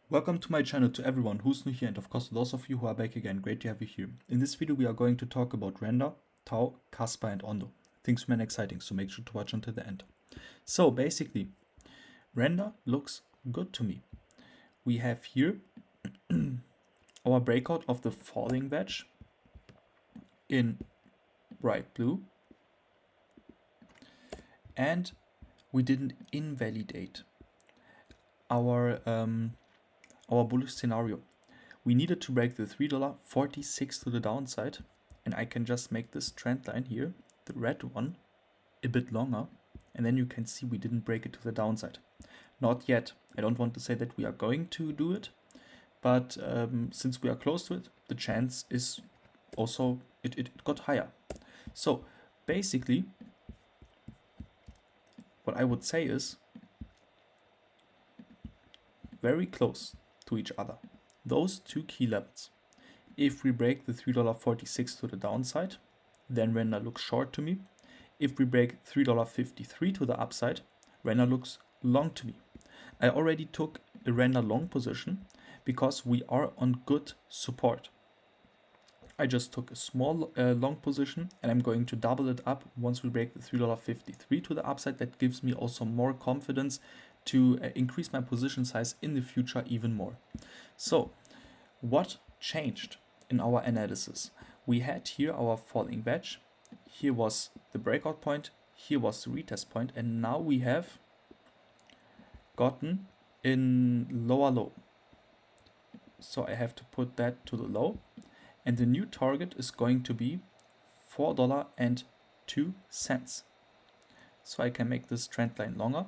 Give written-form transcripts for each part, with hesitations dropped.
Welcome to my channel to everyone who's new here and of course those of you who are back again, great to have you here. In this video we are going to talk about Render, TAO, Kaspa and ONDO. Things remain exciting, so make sure to watch until the end. So basically, Render looks good to me. We have here our breakout of the falling wedge in bright blue, and we didn't invalidate our bullish scenario. We needed to break the $3.46 to the downside, and I can just make this trend line here, the red one, a bit longer, and then you can see we didn't break it to the downside. Not yet. I don't want to say that we are going to do it, but since we are close to it, the chance is also, it got higher. So basically, what I would say is very close to each other. Those two key levels. If we break the $3.46 to the downside, then Render looks short to me. If we break $3.53 to the upside, Render looks long to me. I already took a Render long position because we are on good support. I just took a small long position and I'm going to double it up once we break the $3.53 to the upside. That gives me also more confidence to increase my position size in the future even more. So what changed in our analysis? We had here our falling wedge, here was the breakout point, here was the retest point, and now we have gotten in lower low. So I have to put that to the low, and the new target is going to be $4.02. So I can make this trend line longer.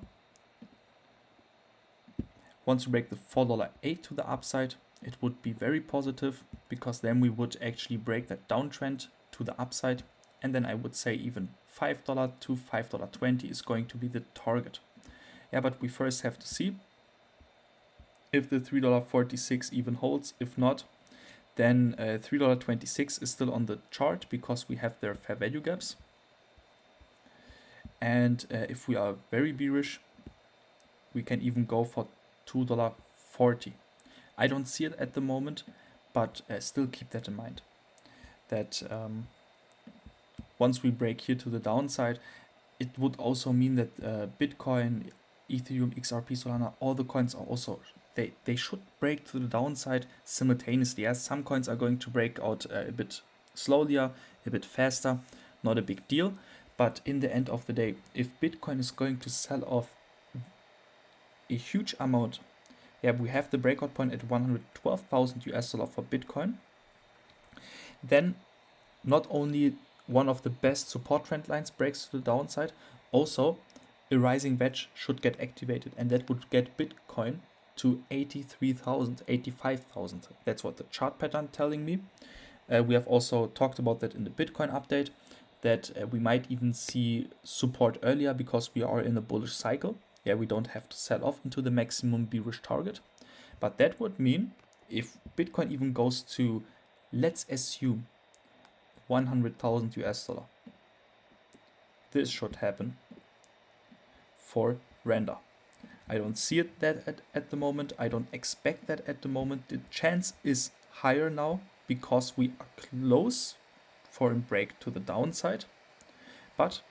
Once we break the $4.08 to the upside, it would be very positive, because then we would actually break that downtrend to the upside, and then I would say even $5 to $5.20 is going to be the target. Yeah, but we first have to see if the $3.46 even holds. If not, then $3.26 is still on the chart because we have their fair value gaps. And if we are very bearish, we can even go for $2.40. I don't see it at the moment, but still keep that in mind. That once we break here to the downside, it would also mean that Bitcoin, Ethereum, XRP, Solana, all the coins are also, they should break to the downside simultaneously. As some coins are going to break out a bit slowly, a bit faster, not a big deal. But in the end of the day, if Bitcoin is going to sell off a huge amount, yeah, we have the breakout point at 112,000 US dollar for Bitcoin, then not only one of the best support trend lines breaks to the downside, also a rising wedge should get activated, and that would get Bitcoin to 83,000, 85,000. That's what the chart pattern telling me. We have also talked about that in the Bitcoin update, that we might even see support earlier because we are in a bullish cycle. Yeah, we don't have to sell off into the maximum bearish target. But that would mean if Bitcoin even goes to, let's assume, 100,000 US dollar, this should happen for Render. I don't see it that at the moment. I don't expect that at the moment. The chance is higher now because we are close for a break to the downside, but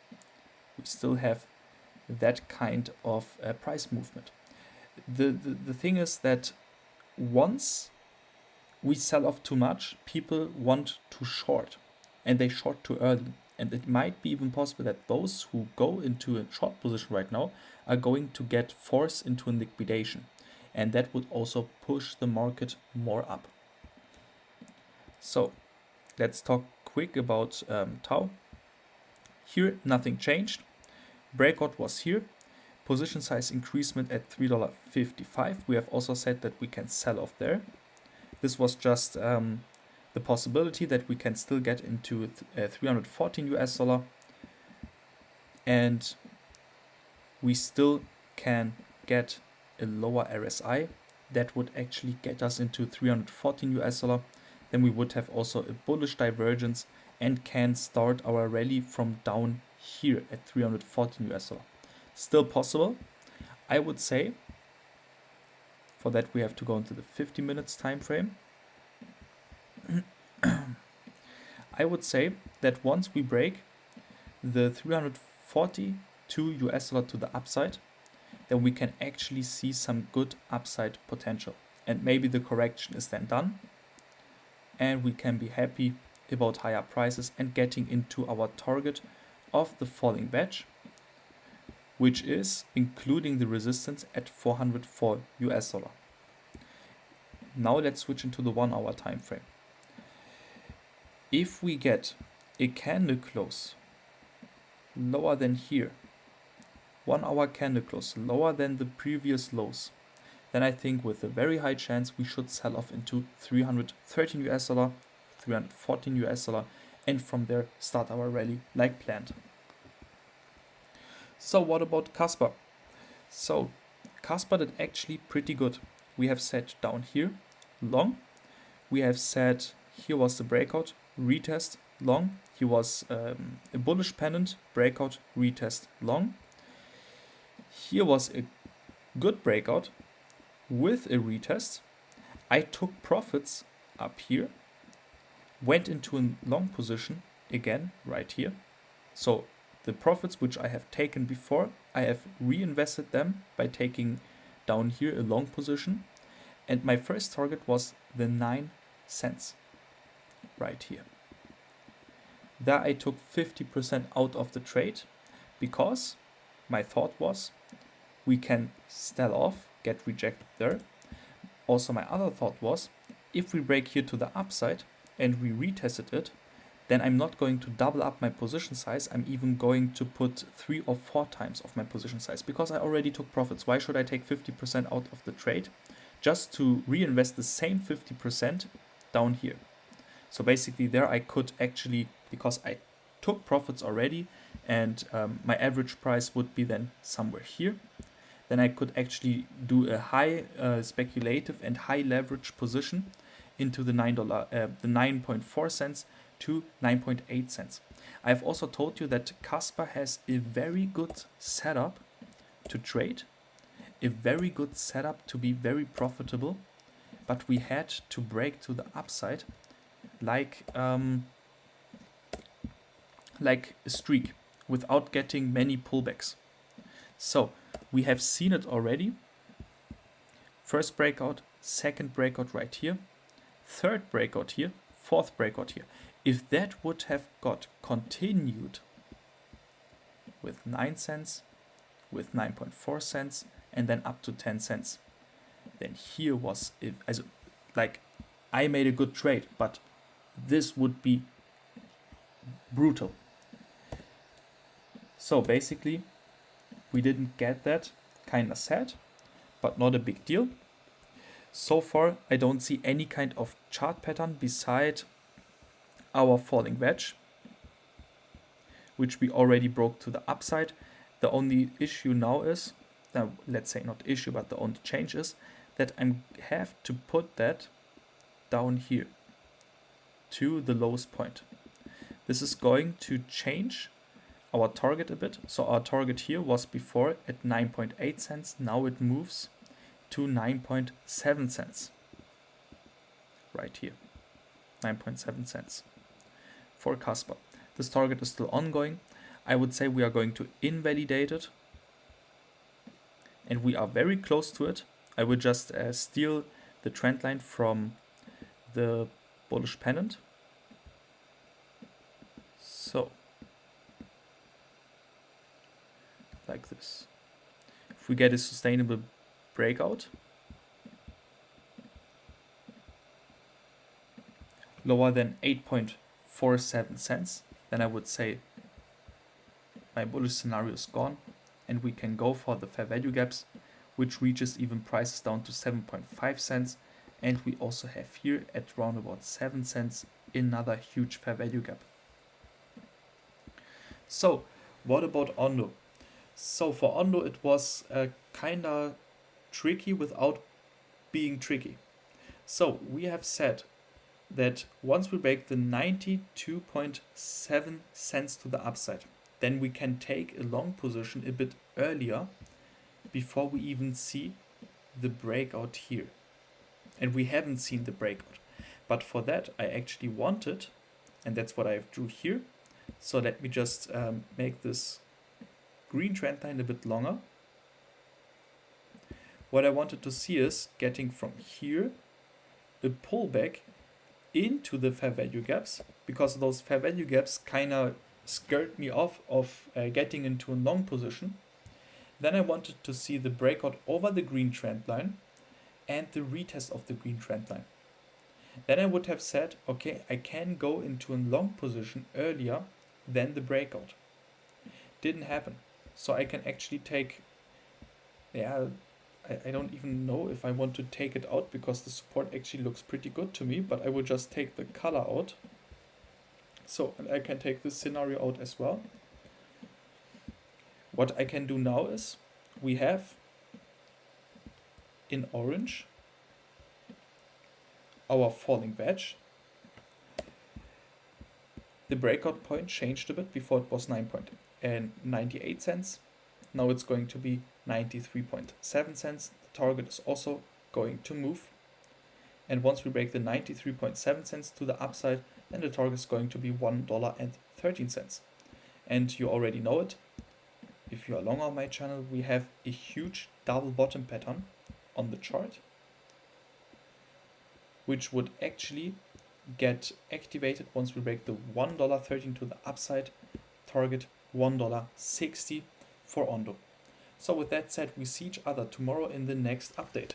we still have that kind of price movement. The thing is that once we sell off too much, people want to short, and they short too early. And it might be even possible that those who go into a short position right now are going to get forced into a liquidation. And that would also push the market more up. So let's talk quick about TAO. Here, nothing changed. Breakout was here. Position size increasement at $3.55. We have also said that we can sell off there. This was just the possibility that we can still get into 314 US dollar, and we still can get a lower RSI that would actually get us into 314 US dollar. Then we would have also a bullish divergence and can start our rally from down here at 314 US dollar. Still possible. I would say For that we have to go into the 50 minutes time frame. I would say that once we break the 342 US dollar to the upside, then we can actually see some good upside potential. And maybe the correction is then done and we can be happy about higher prices and getting into our target of the falling wedge, which is including the resistance at 404 US dollar. Now let's switch into the 1 hour time frame. If we get a candle close lower than here, 1 hour candle close lower than the previous lows, then I think with a very high chance we should sell off into 313 US dollar, 314 US dollar, and from there start our rally like planned. So what about Kaspa? So Kaspa did actually pretty good. We have set down here long. We have said here was the breakout, retest, long. Here was a bullish pennant, breakout, retest, long. Here was a good breakout with a retest. I took profits up here, went into a long position again right here. So the profits which I have taken before, I have reinvested them by taking down here a long position. And my first target was the 9 cents right here. There I took 50% out of the trade because my thought was we can sell off, get rejected there. Also my other thought was if we break here to the upside and we retested it, then I'm not going to double up my position size. I'm even going to put 3 or 4 times of my position size because I already took profits. Why should I take 50% out of the trade just to reinvest the same 50% down here? So basically there I could actually, because I took profits already and my average price would be then somewhere here, then I could actually do a high speculative and high leverage position into the the 9.4 cents to 9.8 cents. I've also told you that Kaspa has a very good setup to trade, a very good setup to be very profitable, but we had to break to the upside like a streak without getting many pullbacks. So we have seen it already. First breakout, second breakout right here, third breakout here, fourth breakout here. If that would have got continued with 9 cents, with 9.4 cents, and then up to 10 cents, then here was it. Like I made a good trade, but this would be brutal. So basically we didn't get that, kind of sad, but not a big deal. So far I don't see any kind of chart pattern beside our falling wedge, which we already broke to the upside. The only issue now is, let's say not issue, but the only change is that I have to put that down here to the lowest point. This is going to change our target a bit. So our target here was before at 9.8 cents. Now it moves to 9.7 cents. Right here, 9.7 cents for Kaspa. This target is still ongoing. I would say we are going to invalidate it. And we are very close to it. I will just steal the trend line from the bullish pennant. So, like this. If we get a sustainable breakout, lower than 8.47 cents, then I would say my bullish scenario is gone and we can go for the fair value gaps, which reaches even prices down to 7.5 cents. And we also have here at round about 7 cents another huge fair value gap. So what about ONDO? So for ONDO it was kinda tricky without being tricky. So we have said that once we break the 92.7 cents to the upside, then we can take a long position a bit earlier before we even see the breakout here. And we haven't seen the breakout. But for that, I actually wanted, and that's what I drew here. So let me just make this green trend line a bit longer. What I wanted to see is getting from here a pullback into the fair value gaps, because those fair value gaps kind of scared me off of getting into a long position. Then I wanted to see the breakout over the green trend line and the retest of the green trend line. Then I would have said, okay, I can go into a long position earlier than the breakout. Didn't happen. So I can actually take, I don't even know if I want to take it out, because the support actually looks pretty good to me, but I would just take the color out. So, and I can take this scenario out as well. What I can do now is, we have in orange our falling wedge. The breakout point changed a bit. Before it was 9.98 cents. Now it's going to be 93.7 cents. The target is also going to move. And once we break the 93.7 cents to the upside, then the target is going to be $1.13. And you already know it. If you are long on my channel, we have a huge double bottom pattern on the chart, which would actually get activated once we break the $1.13 to the upside, target $1.60 for ONDO. So with that said, we see each other tomorrow in the next update.